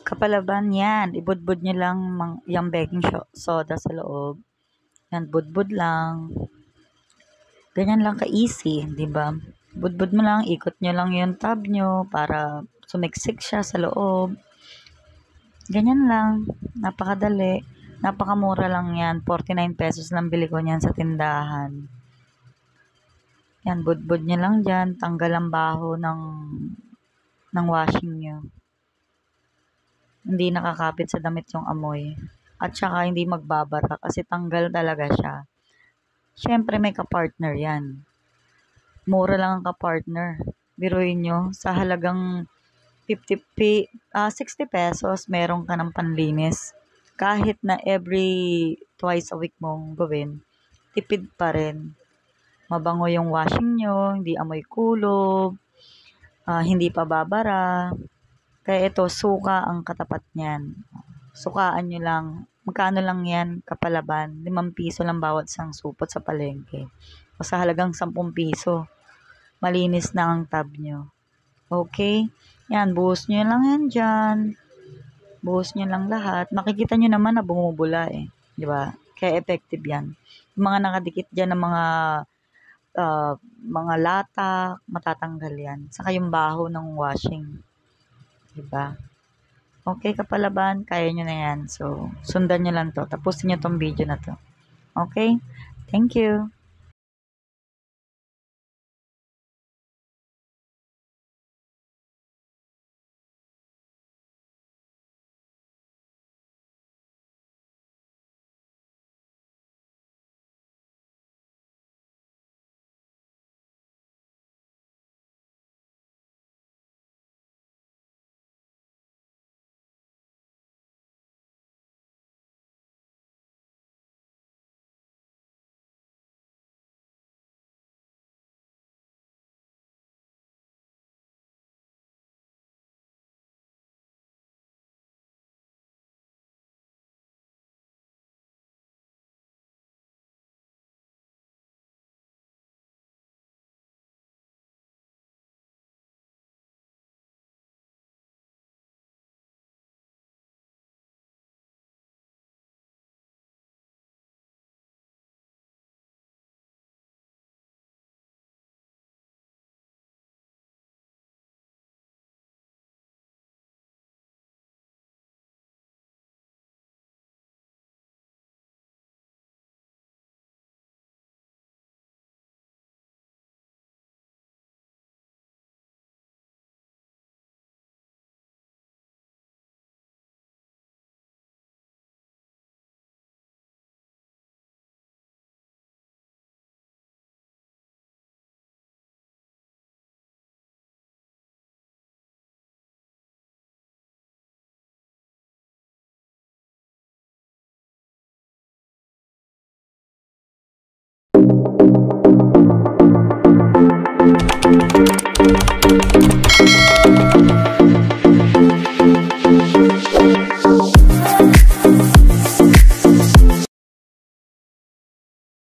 Kapalaban yan, ibudbud nyo lang yung baking soda sa loob. Yan, budbud lang. Ganyan lang ka-easy, di ba? Budbud mo lang, ikot nyo lang yung tab nyo para sumiksik siya sa loob. Ganyan lang, napakadali. Napakamura lang yan, 49 pesos lang bili ko niyan sa tindahan. Yan, budbud nyo lang dyan, tanggal ang baho ng washing nyo. Hindi nakakapit sa damit yung amoy. At saka hindi magbabara kasi tanggal talaga siya. Siyempre may kapartner yan. Mura lang ang kapartner. Biruin nyo, sa halagang 60 pesos, meron ka ng panlinis. Kahit na every twice a week mong gawin, tipid pa rin. Mabango yung washing nyo, hindi amoy kulob, hindi pa babara. Kaya ito, suka ang katapat niyan. Sukaan nyo lang. Magkano lang yan, kapalaban? 5 piso lang bawat isang supot sa palengke. O sa halagang 10 piso. Malinis na ang tab nyo. Okay? Yan, buhos nyo lang yan dyan. Buhos nyo lang lahat. Makikita nyo naman na bumubula eh. Di ba? Kaya effective yan. Yung mga nakadikit dyan ng mga lata, matatanggal yan. Saka yung baho ng washing. Diba? Okay, kapalaban, kaya nyo na yan. So, sundan nyo lang to. Tapusin nyo tong video na to. Okay? Thank you.